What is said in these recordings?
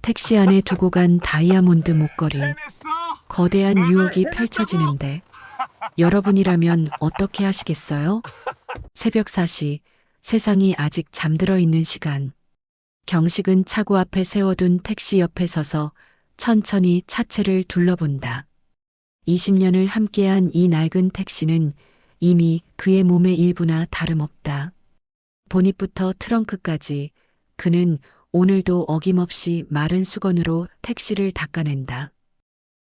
택시 안에 두고 간 다이아몬드 목걸이, 거대한 유혹이 펼쳐지는데 여러분이라면 어떻게 하시겠어요? 새벽 4시, 세상이 아직 잠들어 있는 시간. 경식은 차고 앞에 세워둔 택시 옆에 서서 천천히 차체를 둘러본다. 20년을 함께한 이 낡은 택시는 이미 그의 몸의 일부나 다름없다. 보닛부터 트렁크까지 그는 오늘도 어김없이 마른 수건으로 택시를 닦아낸다.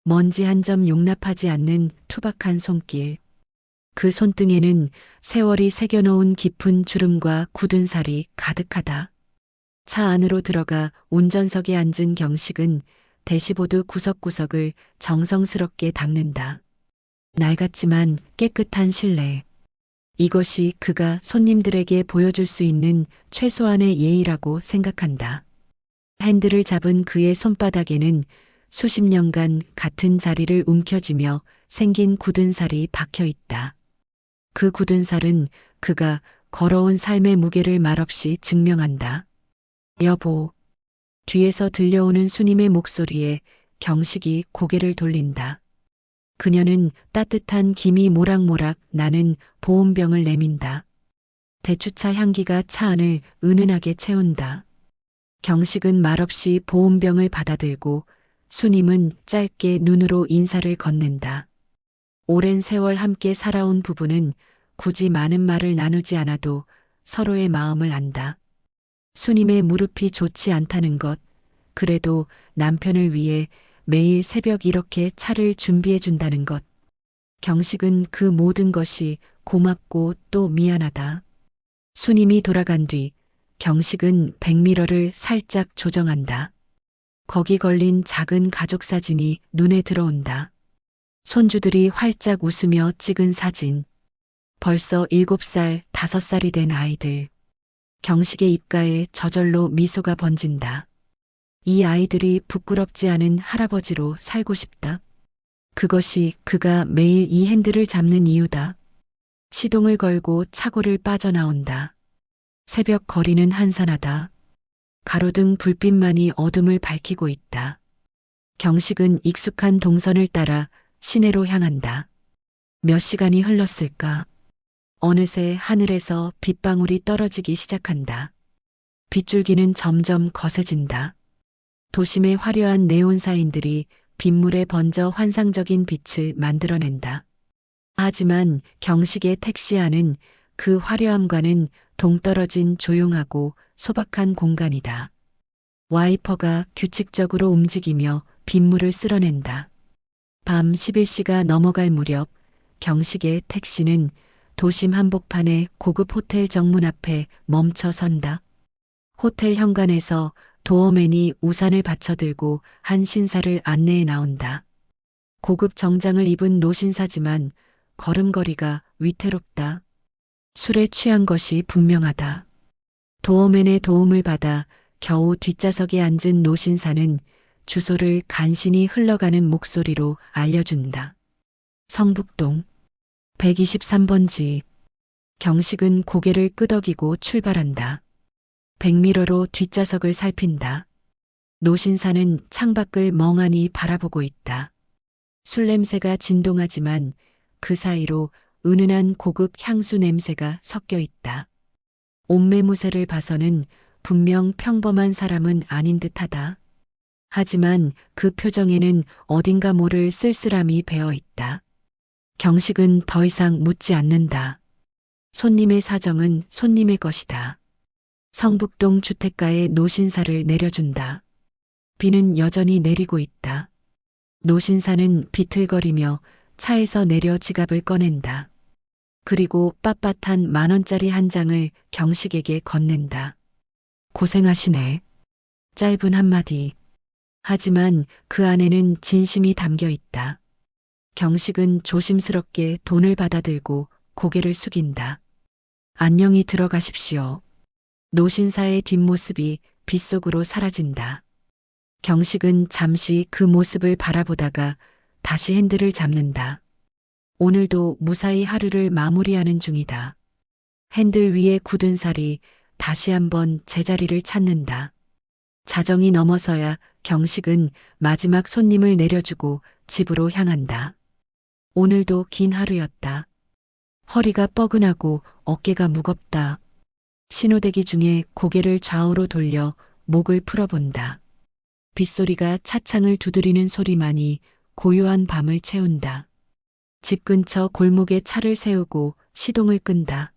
먼지 한 점 용납하지 않는 투박한 손길. 그 손등에는 세월이 새겨놓은 깊은 주름과 굳은 살이 가득하다. 차 안으로 들어가 운전석에 앉은 경식은 대시보드 구석구석을 정성스럽게 닦는다. 낡았지만 깨끗한 실내. 이것이 그가 손님들에게 보여줄 수 있는 최소한의 예의라고 생각한다. 핸들을 잡은 그의 손바닥에는 수십 년간 같은 자리를 움켜쥐며 생긴 굳은 살이 박혀 있다. 그 굳은 살은 그가 걸어온 삶의 무게를 말없이 증명한다. 여보. 뒤에서 들려오는 수님의 목소리에 경식이 고개를 돌린다. 그녀는 따뜻한 김이 모락모락 나는 보온병을 내민다. 대추차 향기가 차 안을 은은하게 채운다. 경식은 말없이 보온병을 받아들고 수님은 짧게 눈으로 인사를 건넨다. 오랜 세월 함께 살아온 부부는 굳이 많은 말을 나누지 않아도 서로의 마음을 안다. 수님의 무릎이 좋지 않다는 것, 그래도 남편을 위해 매일 새벽 이렇게 차를 준비해 준다는 것. 경식은 그 모든 것이 고맙고 또 미안하다. 수님이 돌아간 뒤 경식은 백미러를 살짝 조정한다. 거기 걸린 작은 가족 사진이 눈에 들어온다. 손주들이 활짝 웃으며 찍은 사진. 벌써 7살, 5살이 된 아이들. 경식의 입가에 저절로 미소가 번진다. 이 아이들이 부끄럽지 않은 할아버지로 살고 싶다. 그것이 그가 매일 이 핸들을 잡는 이유다. 시동을 걸고 차고를 빠져나온다. 새벽 거리는 한산하다. 가로등 불빛만이 어둠을 밝히고 있다. 경식은 익숙한 동선을 따라 시내로 향한다. 몇 시간이 흘렀을까? 어느새 하늘에서 빗방울이 떨어지기 시작한다. 빗줄기는 점점 거세진다. 도심의 화려한 네온사인들이 빗물에 번져 환상적인 빛을 만들어낸다. 하지만 경식의 택시 안은 그 화려함과는 동떨어진 조용하고 소박한 공간이다. 와이퍼가 규칙적으로 움직이며 빗물을 쓸어낸다. 밤 11시가 넘어갈 무렵 경식의 택시는 도심 한복판의 고급 호텔 정문 앞에 멈춰 선다. 호텔 현관에서 도어맨이 우산을 받쳐들고 한 신사를 안내해 나온다. 고급 정장을 입은 노신사지만 걸음걸이가 위태롭다. 술에 취한 것이 분명하다. 도어맨의 도움을 받아 겨우 뒷좌석에 앉은 노신사는 주소를 간신히 흘러가는 목소리로 알려준다. 성북동 123번지. 경식은 고개를 끄덕이고 출발한다. 백미러로 뒷좌석을 살핀다. 노신사는 창밖을 멍하니 바라보고 있다. 술 냄새가 진동하지만 그 사이로 은은한 고급 향수 냄새가 섞여 있다. 옷매무새를 봐서는 분명 평범한 사람은 아닌 듯하다. 하지만 그 표정에는 어딘가 모를 쓸쓸함이 배어 있다. 경식은 더 이상 묻지 않는다. 손님의 사정은 손님의 것이다. 성북동 주택가에 노신사를 내려준다. 비는 여전히 내리고 있다. 노신사는 비틀거리며 차에서 내려 지갑을 꺼낸다. 그리고 빳빳한 10,000원짜리 한 장을 경식에게 건넨다. 고생하시네. 짧은 한마디. 하지만 그 안에는 진심이 담겨 있다. 경식은 조심스럽게 돈을 받아들고 고개를 숙인다. 안녕히 들어가십시오. 노신사의 뒷모습이 빗속으로 사라진다. 경식은 잠시 그 모습을 바라보다가 다시 핸들을 잡는다. 오늘도 무사히 하루를 마무리하는 중이다. 핸들 위에 굳은 살이 다시 한번 제자리를 찾는다. 자정이 넘어서야 경식은 마지막 손님을 내려주고 집으로 향한다. 오늘도 긴 하루였다. 허리가 뻐근하고 어깨가 무겁다. 신호대기 중에 고개를 좌우로 돌려 목을 풀어본다. 빗소리가 차창을 두드리는 소리만이 고요한 밤을 채운다. 집 근처 골목에 차를 세우고 시동을 끈다.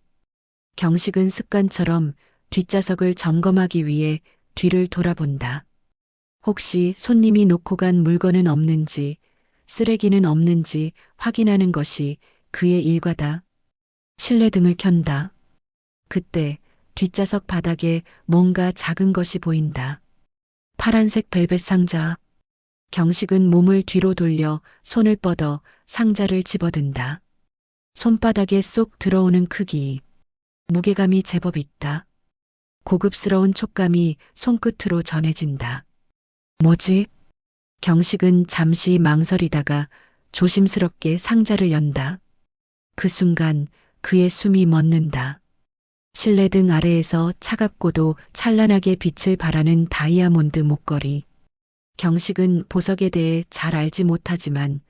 경식은 습관처럼 뒷좌석을 점검하기 위해 뒤를 돌아본다. 혹시 손님이 놓고 간 물건은 없는지, 쓰레기는 없는지 확인하는 것이 그의 일과다. 실내등을 켠다. 그때 뒷좌석 바닥에 뭔가 작은 것이 보인다. 파란색 벨벳 상자. 경식은 몸을 뒤로 돌려 손을 뻗어 상자를 집어든다. 손바닥에 쏙 들어오는 크기. 무게감이 제법 있다. 고급스러운 촉감이 손끝으로 전해진다. 뭐지? 경식은 잠시 망설이다가 조심스럽게 상자를 연다. 그 순간 그의 숨이 멎는다. 실내등 아래에서 차갑고도 찬란하게 빛을 발하는 다이아몬드 목걸이. 경식은 보석에 대해 잘 알지 못하지만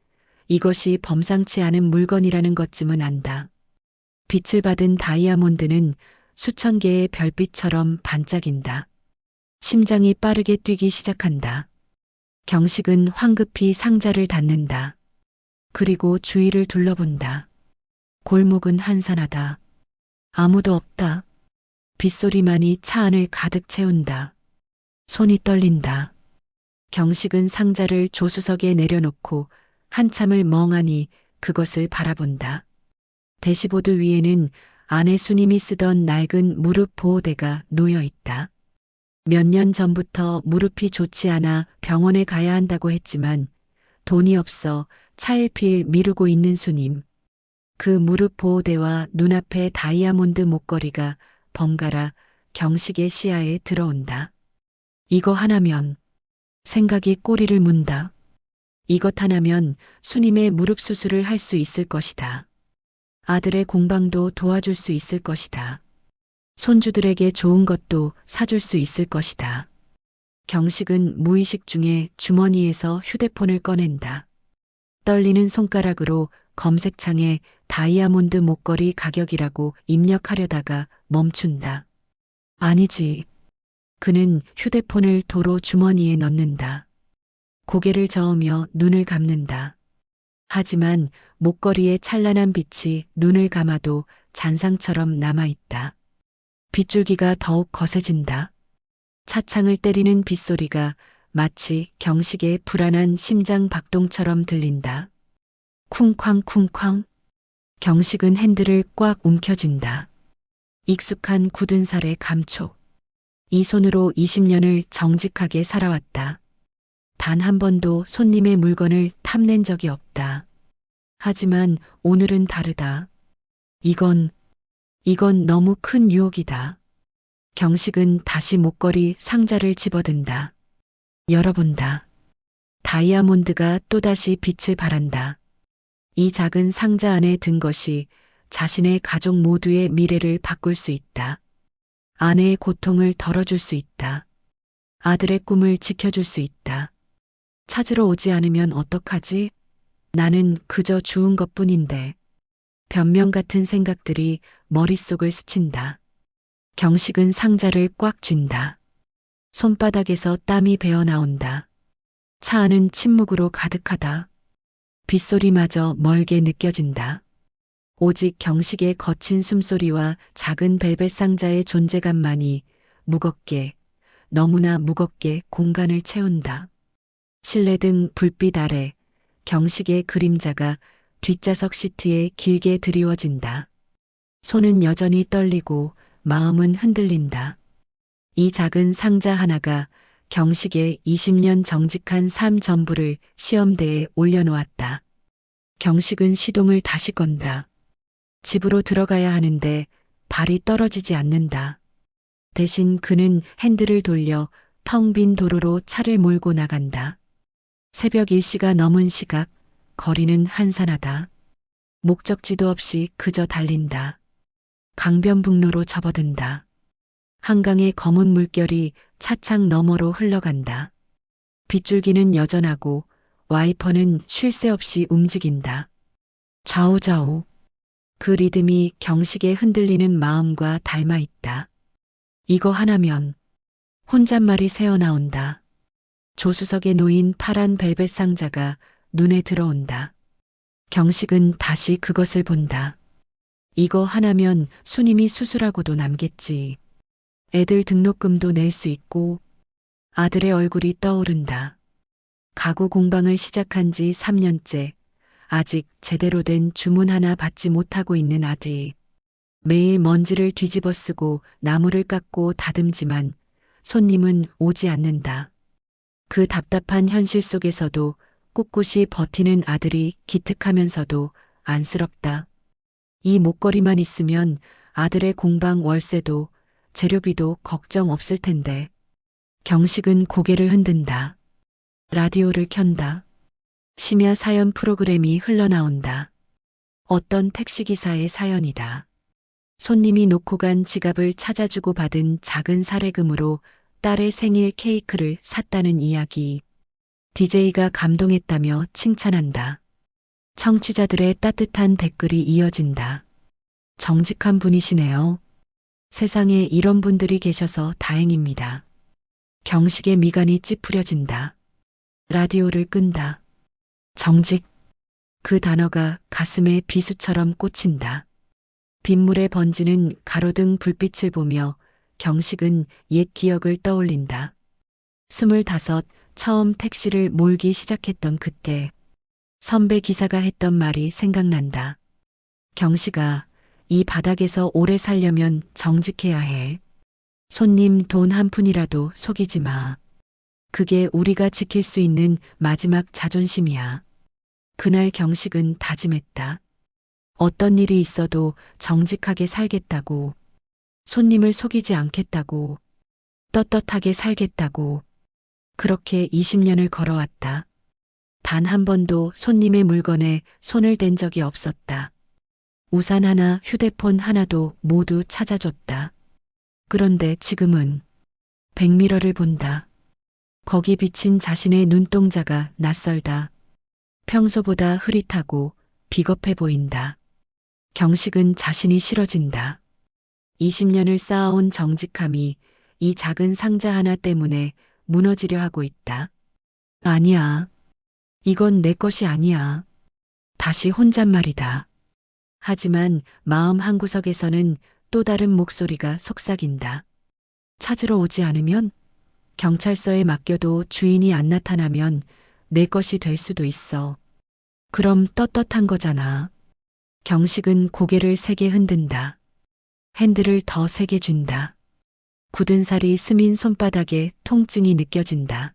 이것이 범상치 않은 물건이라는 것쯤은 안다. 빛을 받은 다이아몬드는 수천 개의 별빛처럼 반짝인다. 심장이 빠르게 뛰기 시작한다. 경식은 황급히 상자를 닫는다. 그리고 주위를 둘러본다. 골목은 한산하다. 아무도 없다. 빗소리만이 차 안을 가득 채운다. 손이 떨린다. 경식은 상자를 조수석에 내려놓고 한참을 멍하니 그것을 바라본다. 대시보드 위에는 아내 수님이 쓰던 낡은 무릎 보호대가 놓여 있다. 몇 년 전부터 무릎이 좋지 않아 병원에 가야 한다고 했지만 돈이 없어 차일피일 미루고 있는 수님. 그 무릎 보호대와 눈앞의 다이아몬드 목걸이가 번갈아 경식의 시야에 들어온다. 이거 하나면 생각이 꼬리를 문다. 이것 하나면 수님의 무릎 수술을 할 수 있을 것이다. 아들의 공방도 도와줄 수 있을 것이다. 손주들에게 좋은 것도 사줄 수 있을 것이다. 경식은 무의식 중에 주머니에서 휴대폰을 꺼낸다. 떨리는 손가락으로 검색창에 다이아몬드 목걸이 가격이라고 입력하려다가 멈춘다. 아니지. 그는 휴대폰을 도로 주머니에 넣는다. 고개를 저으며 눈을 감는다. 하지만 목걸이의 찬란한 빛이 눈을 감아도 잔상처럼 남아있다. 빗줄기가 더욱 거세진다. 차창을 때리는 빗소리가 마치 경식의 불안한 심장 박동처럼 들린다. 쿵쾅쿵쾅. 경식은 핸들을 꽉 움켜쥔다. 익숙한 굳은 살의 감촉. 이 손으로 20년을 정직하게 살아왔다. 단 한 번도 손님의 물건을 탐낸 적이 없다. 하지만 오늘은 다르다. 이건 너무 큰 유혹이다. 경식은 다시 목걸이 상자를 집어든다. 열어본다. 다이아몬드가 또다시 빛을 발한다. 이 작은 상자 안에 든 것이 자신의 가족 모두의 미래를 바꿀 수 있다. 아내의 고통을 덜어줄 수 있다. 아들의 꿈을 지켜줄 수 있다. 찾으러 오지 않으면 어떡하지? 나는 그저 주운 것뿐인데. 변명 같은 생각들이 머릿속을 스친다. 경식은 상자를 꽉 쥔다. 손바닥에서 땀이 배어나온다. 차 안은 침묵으로 가득하다. 빗소리마저 멀게 느껴진다. 오직 경식의 거친 숨소리와 작은 벨벳 상자의 존재감만이 무겁게, 너무나 무겁게 공간을 채운다. 실내등 불빛 아래 경식의 그림자가 뒷좌석 시트에 길게 드리워진다. 손은 여전히 떨리고 마음은 흔들린다. 이 작은 상자 하나가 경식의 20년 정직한 삶 전부를 시험대에 올려놓았다. 경식은 시동을 다시 건다. 집으로 들어가야 하는데 발이 떨어지지 않는다. 대신 그는 핸들을 돌려 텅 빈 도로로 차를 몰고 나간다. 새벽 1시가 넘은 시각, 거리는 한산하다. 목적지도 없이 그저 달린다. 강변북로로 접어든다. 한강의 검은 물결이 차창 너머로 흘러간다. 빗줄기는 여전하고 와이퍼는 쉴 새 없이 움직인다. 좌우좌우. 그 리듬이 경식의 흔들리는 마음과 닮아 있다. 이거 하나면 혼잣말이 새어나온다. 조수석에 놓인 파란 벨벳 상자가 눈에 들어온다. 경식은 다시 그것을 본다. 이거 하나면 수님이 수술하고도 남겠지. 애들 등록금도 낼 수 있고. 아들의 얼굴이 떠오른다. 가구 공방을 시작한 지 3년째. 아직 제대로 된 주문 하나 받지 못하고 있는 아들. 매일 먼지를 뒤집어 쓰고 나무를 깎고 다듬지만 손님은 오지 않는다. 그 답답한 현실 속에서도 꿋꿋이 버티는 아들이 기특하면서도 안쓰럽다. 이 목걸이만 있으면 아들의 공방 월세도 재료비도 걱정 없을 텐데. 경식은 고개를 흔든다. 라디오를 켠다. 심야 사연 프로그램이 흘러나온다. 어떤 택시기사의 사연이다. 손님이 놓고 간 지갑을 찾아주고 받은 작은 사례금으로 딸의 생일 케이크를 샀다는 이야기. DJ가 감동했다며 칭찬한다. 청취자들의 따뜻한 댓글이 이어진다. 정직한 분이시네요. 세상에 이런 분들이 계셔서 다행입니다. 경식의 미간이 찌푸려진다. 라디오를 끈다. 정직. 그 단어가 가슴에 비수처럼 꽂힌다. 빗물에 번지는 가로등 불빛을 보며 경식은 옛 기억을 떠올린다. 25, 처음 택시를 몰기 시작했던 그때 선배 기사가 했던 말이 생각난다. 경식아, 이 바닥에서 오래 살려면 정직해야 해. 손님 돈 한 푼이라도 속이지 마. 그게 우리가 지킬 수 있는 마지막 자존심이야. 그날 경식은 다짐했다. 어떤 일이 있어도 정직하게 살겠다고. 손님을 속이지 않겠다고. 떳떳하게 살겠다고. 그렇게 20년을 걸어왔다. 단 한 번도 손님의 물건에 손을 댄 적이 없었다. 우산 하나, 휴대폰 하나도 모두 찾아줬다. 그런데 지금은 백미러를 본다. 거기 비친 자신의 눈동자가 낯설다. 평소보다 흐릿하고 비겁해 보인다. 경식은 자신이 싫어진다. 20년을 쌓아온 정직함이 이 작은 상자 하나 때문에 무너지려 하고 있다. 아니야. 이건 내 것이 아니야. 다시 혼잣말이다. 하지만 마음 한구석에서는 또 다른 목소리가 속삭인다. 찾으러 오지 않으면? 경찰서에 맡겨도 주인이 안 나타나면 내 것이 될 수도 있어. 그럼 떳떳한 거잖아. 경식은 고개를 세게 흔든다. 핸들을 더 세게 쥔다. 굳은 살이 스민 손바닥에 통증이 느껴진다.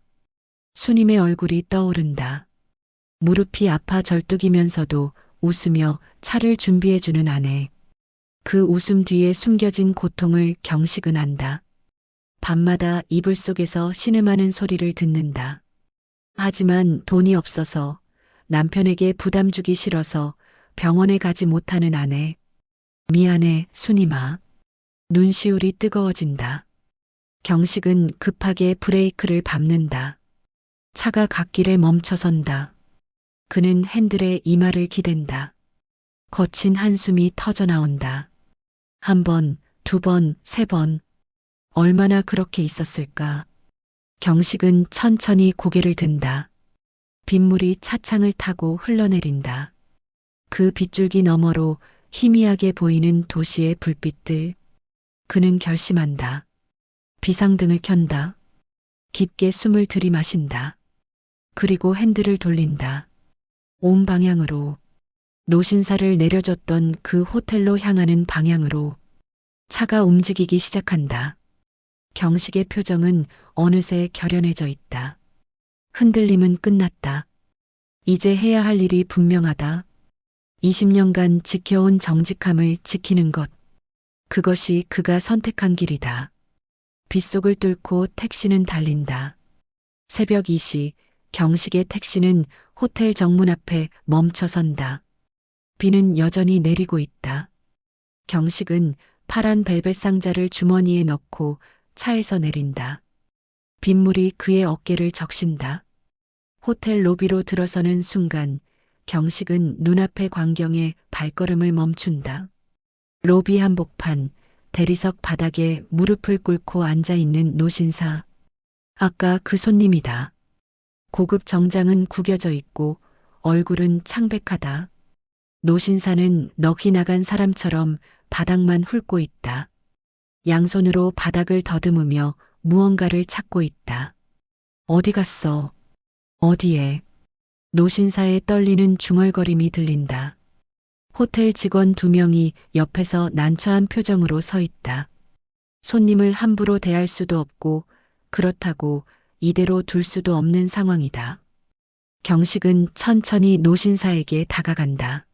수님의 얼굴이 떠오른다. 무릎이 아파 절뚝이면서도 웃으며 차를 준비해주는 아내. 그 웃음 뒤에 숨겨진 고통을 경식은 안다. 밤마다 이불 속에서 신음하는 소리를 듣는다. 하지만 돈이 없어서, 남편에게 부담 주기 싫어서 병원에 가지 못하는 아내. 미안해, 수님아. 눈시울이 뜨거워진다. 경식은 급하게 브레이크를 밟는다. 차가 갓길에 멈춰선다. 그는 핸들에 이마를 기댄다. 거친 한숨이 터져나온다. 한 번, 두 번, 세 번. 얼마나 그렇게 있었을까? 경식은 천천히 고개를 든다. 빗물이 차창을 타고 흘러내린다. 그 빗줄기 너머로 희미하게 보이는 도시의 불빛들. 그는 결심한다. 비상등을 켠다. 깊게 숨을 들이마신다. 그리고 핸들을 돌린다. 온 방향으로. 노신사를 내려줬던 그 호텔로 향하는 방향으로. 차가 움직이기 시작한다. 경식의 표정은 어느새 결연해져 있다. 흔들림은 끝났다. 이제 해야 할 일이 분명하다. 20년간 지켜온 정직함을 지키는 것. 그것이 그가 선택한 길이다. 빗속을 뚫고 택시는 달린다. 새벽 2시 경식의 택시는 호텔 정문 앞에 멈춰선다. 비는 여전히 내리고 있다. 경식은 파란 벨벳 상자를 주머니에 넣고 차에서 내린다. 빗물이 그의 어깨를 적신다. 호텔 로비로 들어서는 순간 경식은 눈앞의 광경에 발걸음을 멈춘다. 로비 한복판, 대리석 바닥에 무릎을 꿇고 앉아 있는 노신사. 아까 그 손님이다. 고급 정장은 구겨져 있고 얼굴은 창백하다. 노신사는 넋이 나간 사람처럼 바닥만 훑고 있다. 양손으로 바닥을 더듬으며 무언가를 찾고 있다. 어디 갔어? 어디에? 노신사의 떨리는 중얼거림이 들린다. 호텔 직원 2명이 옆에서 난처한 표정으로 서 있다. 손님을 함부로 대할 수도 없고 그렇다고 이대로 둘 수도 없는 상황이다. 경식은 천천히 노신사에게 다가간다.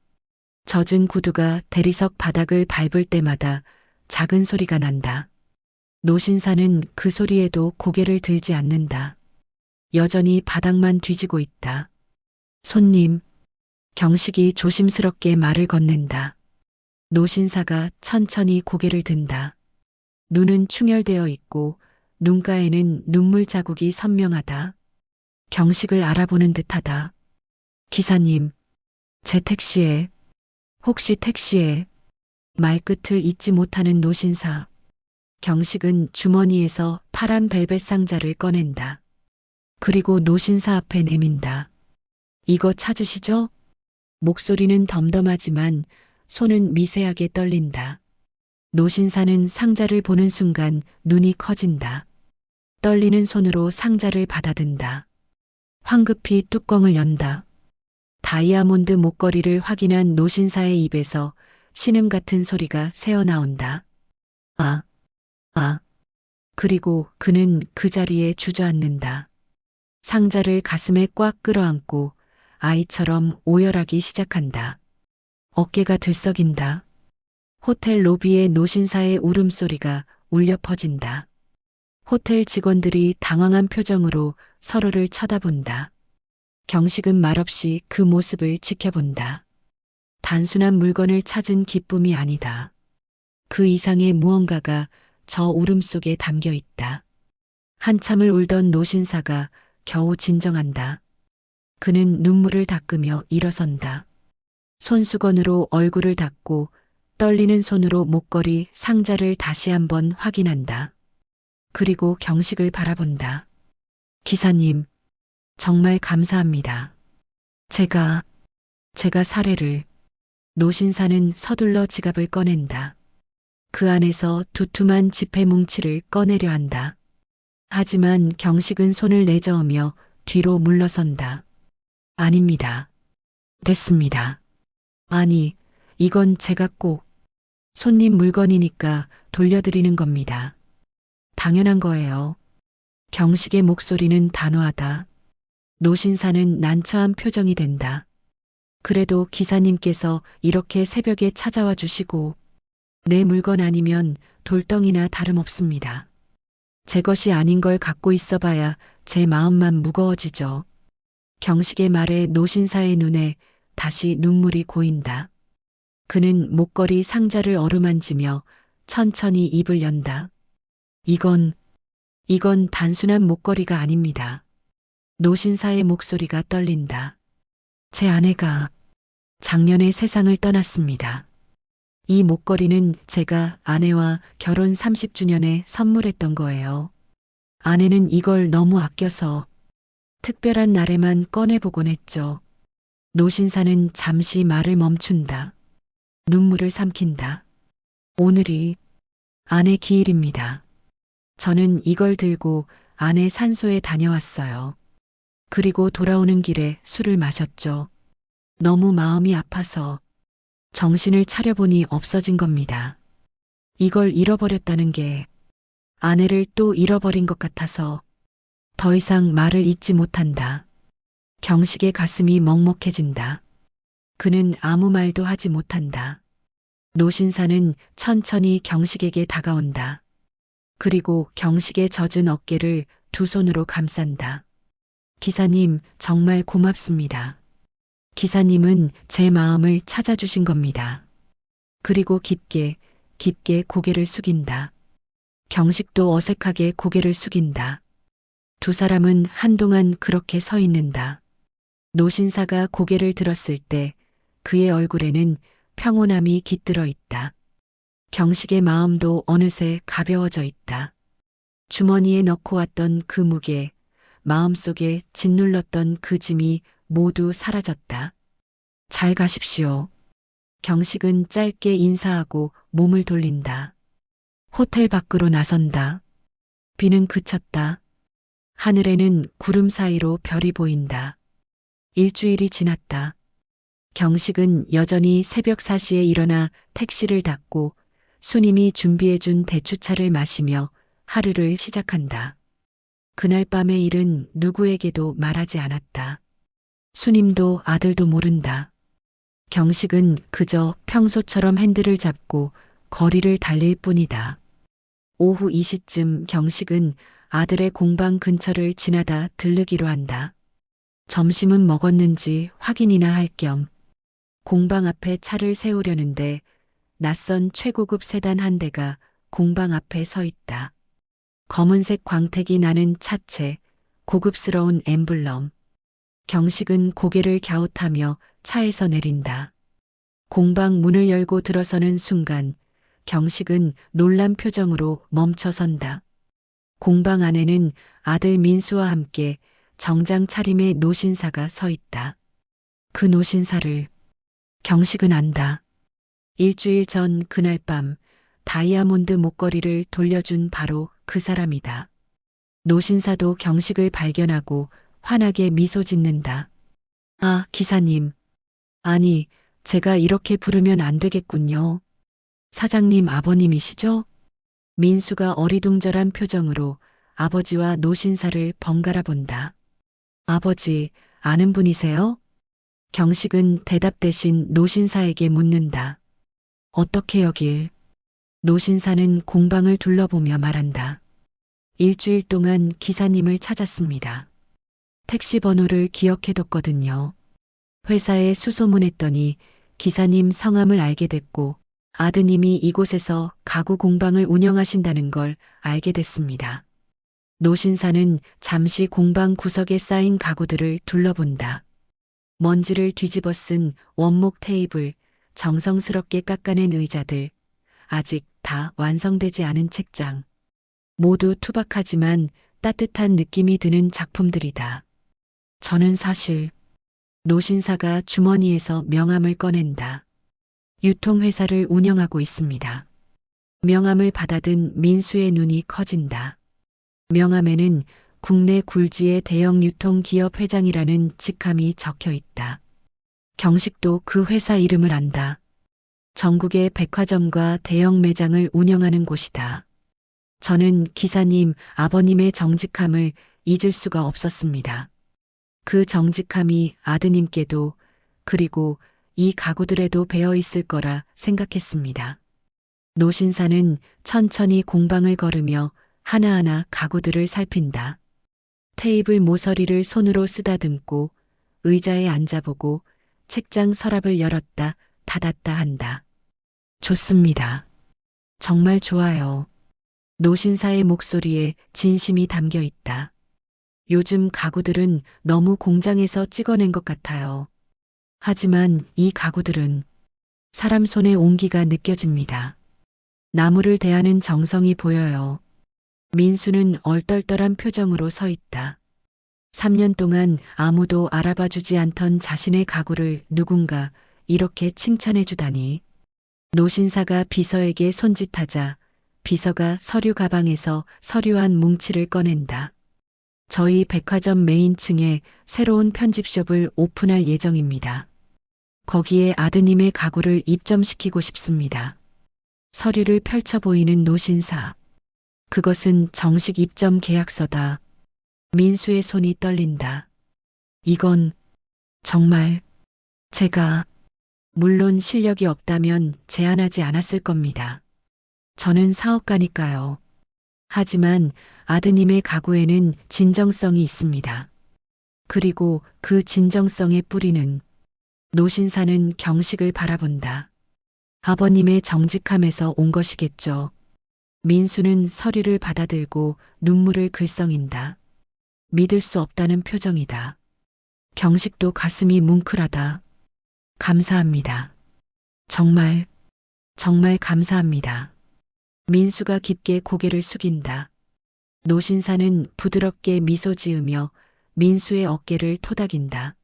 젖은 구두가 대리석 바닥을 밟을 때마다 작은 소리가 난다. 노신사는 그 소리에도 고개를 들지 않는다. 여전히 바닥만 뒤지고 있다. 손님, 경식이 조심스럽게 말을 건넨다. 노신사가 천천히 고개를 든다. 눈은 충혈되어 있고 눈가에는 눈물 자국이 선명하다. 경식을 알아보는 듯하다. 기사님, 제 택시에, 혹시 택시에, 말끝을 잇지 못하는 노신사. 경식은 주머니에서 파란 벨벳 상자를 꺼낸다. 그리고 노신사 앞에 내민다. 이거 찾으시죠? 목소리는 덤덤하지만 손은 미세하게 떨린다. 노신사는 상자를 보는 순간 눈이 커진다. 떨리는 손으로 상자를 받아든다. 황급히 뚜껑을 연다. 다이아몬드 목걸이를 확인한 노신사의 입에서 신음 같은 소리가 새어나온다. 아, 아. 그리고 그는 그 자리에 주저앉는다. 상자를 가슴에 꽉 끌어안고 아이처럼 오열하기 시작한다. 어깨가 들썩인다. 호텔 로비에 노신사의 울음소리가 울려 퍼진다. 호텔 직원들이 당황한 표정으로 서로를 쳐다본다. 경식은 말없이 그 모습을 지켜본다. 단순한 물건을 찾은 기쁨이 아니다. 그 이상의 무언가가 저 울음 속에 담겨 있다. 한참을 울던 노신사가 겨우 진정한다. 그는 눈물을 닦으며 일어선다. 손수건으로 얼굴을 닦고 떨리는 손으로 목걸이 상자를 다시 한번 확인한다. 그리고 경식을 바라본다. 기사님, 정말 감사합니다. 제가 사례를. 노신사는 서둘러 지갑을 꺼낸다. 그 안에서 두툼한 지폐 뭉치를 꺼내려 한다. 하지만 경식은 손을 내저으며 뒤로 물러선다. 아닙니다. 됐습니다. 아니, 이건 제가 꼭 손님 물건이니까 돌려드리는 겁니다. 당연한 거예요. 경식의 목소리는 단호하다. 노신사는 난처한 표정이 된다. 그래도 기사님께서 이렇게 새벽에 찾아와 주시고 내 물건 아니면 돌덩이나 다름없습니다. 제 것이 아닌 걸 갖고 있어 봐야 제 마음만 무거워지죠. 경식의 말에 노신사의 눈에 다시 눈물이 고인다. 그는 목걸이 상자를 어루만지며 천천히 입을 연다. 이건 단순한 목걸이가 아닙니다. 노신사의 목소리가 떨린다. 제 아내가 작년에 세상을 떠났습니다. 이 목걸이는 제가 아내와 결혼 30주년에 선물했던 거예요. 아내는 이걸 너무 아껴서 특별한 날에만 꺼내보곤 했죠. 노신사는 잠시 말을 멈춘다. 눈물을 삼킨다. 오늘이 아내 기일입니다. 저는 이걸 들고 아내 산소에 다녀왔어요. 그리고 돌아오는 길에 술을 마셨죠. 너무 마음이 아파서 정신을 차려보니 없어진 겁니다. 이걸 잃어버렸다는 게 아내를 또 잃어버린 것 같아서 더 이상 말을 잇지 못한다. 경식의 가슴이 먹먹해진다. 그는 아무 말도 하지 못한다. 노신사는 천천히 경식에게 다가온다. 그리고 경식의 젖은 어깨를 두 손으로 감싼다. 기사님, 정말 고맙습니다. 기사님은 제 마음을 찾아주신 겁니다. 그리고 깊게 고개를 숙인다. 경식도 어색하게 고개를 숙인다. 두 사람은 한동안 그렇게 서 있는다. 노신사가 고개를 들었을 때 그의 얼굴에는 평온함이 깃들어 있다. 경식의 마음도 어느새 가벼워져 있다. 주머니에 넣고 왔던 그 무게, 마음속에 짓눌렀던 그 짐이 모두 사라졌다. 잘 가십시오. 경식은 짧게 인사하고 몸을 돌린다. 호텔 밖으로 나선다. 비는 그쳤다. 하늘에는 구름 사이로 별이 보인다. 일주일이 지났다. 경식은 여전히 새벽 4시에 일어나 택시를 탔고 수님이 준비해준 대추차를 마시며 하루를 시작한다. 그날 밤의 일은 누구에게도 말하지 않았다. 수님도 아들도 모른다. 경식은 그저 평소처럼 핸들을 잡고 거리를 달릴 뿐이다. 오후 2시쯤 경식은 아들의 공방 근처를 지나다 들르기로 한다. 점심은 먹었는지 확인이나 할 겸 공방 앞에 차를 세우려는데 낯선 최고급 세단 한 대가 공방 앞에 서 있다. 검은색 광택이 나는 차체, 고급스러운 엠블럼. 경식은 고개를 갸웃하며 차에서 내린다. 공방 문을 열고 들어서는 순간 경식은 놀란 표정으로 멈춰선다. 공방 안에는 아들 민수와 함께 정장 차림의 노신사가 서 있다. 그 노신사를 경식은 안다. 일주일 전 그날 밤 다이아몬드 목걸이를 돌려준 바로 그 사람이다. 노신사도 경식을 발견하고 환하게 미소 짓는다. 아, 기사님. 아니, 제가 이렇게 부르면 안 되겠군요. 사장님 아버님이시죠? 민수가 어리둥절한 표정으로 아버지와 노신사를 번갈아 본다. 아버지, 아는 분이세요? 경식은 대답 대신 노신사에게 묻는다. 어떻게 여길? 노신사는 공방을 둘러보며 말한다. 일주일 동안 기사님을 찾았습니다. 택시 번호를 기억해뒀거든요. 회사에 수소문했더니 기사님 성함을 알게 됐고 아드님이 이곳에서 가구 공방을 운영하신다는 걸 알게 됐습니다. 노신사는 잠시 공방 구석에 쌓인 가구들을 둘러본다. 먼지를 뒤집어 쓴 원목 테이블, 정성스럽게 깎아낸 의자들, 아직 다 완성되지 않은 책장. 모두 투박하지만 따뜻한 느낌이 드는 작품들이다. 저는 사실 노신사가 주머니에서 명함을 꺼낸다. 유통회사를 운영하고 있습니다. 명함을 받아든 민수의 눈이 커진다. 명함에는 국내 굴지의 대형 유통기업 회장이라는 직함이 적혀 있다. 경식도 그 회사 이름을 안다. 전국의 백화점과 대형 매장을 운영하는 곳이다. 저는 기사님 아버님의 정직함을 잊을 수가 없었습니다. 그 정직함이 아드님께도 그리고 이 가구들에도 배어 있을 거라 생각했습니다. 노신사는 천천히 공방을 걸으며 하나하나 가구들을 살핀다. 테이블 모서리를 손으로 쓰다듬고 의자에 앉아보고 책장 서랍을 열었다 닫았다 한다. 좋습니다. 정말 좋아요. 노신사의 목소리에 진심이 담겨 있다. 요즘 가구들은 너무 공장에서 찍어낸 것 같아요. 하지만 이 가구들은 사람 손의 온기가 느껴집니다. 나무를 대하는 정성이 보여요. 민수는 얼떨떨한 표정으로 서 있다. 3년 동안 아무도 알아봐 주지 않던 자신의 가구를 누군가 이렇게 칭찬해 주다니. 노신사가 비서에게 손짓하자 비서가 서류 가방에서 서류 한 뭉치를 꺼낸다. 저희 백화점 메인층에 새로운 편집숍을 오픈할 예정입니다. 거기에 아드님의 가구를 입점시키고 싶습니다. 서류를 펼쳐 보이는 노신사. 그것은 정식 입점 계약서다. 민수의 손이 떨린다. 이건 정말 제가 물론 실력이 없다면 제안하지 않았을 겁니다. 저는 사업가니까요. 하지만 아드님의 가구에는 진정성이 있습니다. 그리고 그 진정성의 뿌리는 노신사는 경식을 바라본다. 아버님의 정직함에서 온 것이겠죠. 민수는 서류를 받아들고 눈물을 글썽인다. 믿을 수 없다는 표정이다. 경식도 가슴이 뭉클하다. 감사합니다. 정말, 정말 감사합니다. 민수가 깊게 고개를 숙인다. 노신사는 부드럽게 미소 지으며 민수의 어깨를 토닥인다.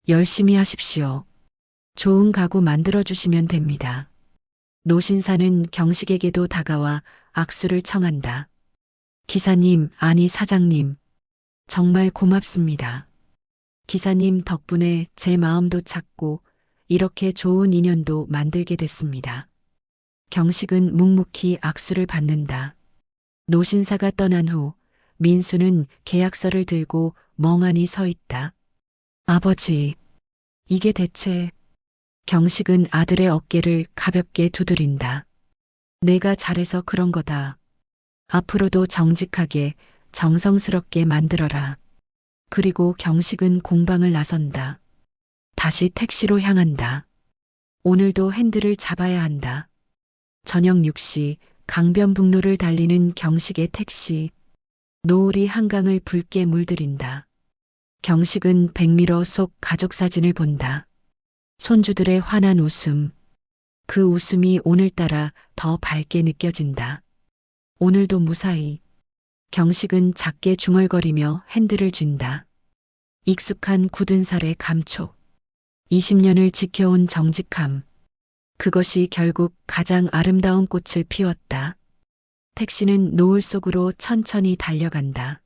열심히 하십시오. 좋은 가구 만들어주시면 됩니다. 노신사는 경식에게도 다가와 악수를 청한다. 기사님, 아니 사장님, 정말 고맙습니다. 기사님 덕분에 제 마음도 찾고 이렇게 좋은 인연도 만들게 됐습니다. 경식은 묵묵히 악수를 받는다. 노신사가 떠난 후 민수는 계약서를 들고 멍하니 서 있다. 아버지, 이게 대체... 경식은 아들의 어깨를 가볍게 두드린다. 내가 잘해서 그런 거다. 앞으로도 정직하게, 정성스럽게 만들어라. 그리고 경식은 공방을 나선다. 다시 택시로 향한다. 오늘도 핸들을 잡아야 한다. 저녁 6시 강변북로를 달리는 경식의 택시. 노을이 한강을 붉게 물들인다. 경식은 백미러 속 가족 사진을 본다. 손주들의 환한 웃음. 그 웃음이 오늘따라 더 밝게 느껴진다. 오늘도 무사히. 경식은 작게 중얼거리며 핸들을 쥔다. 익숙한 굳은 살의 감촉. 20년을 지켜온 정직함. 그것이 결국 가장 아름다운 꽃을 피웠다. 택시는 노을 속으로 천천히 달려간다.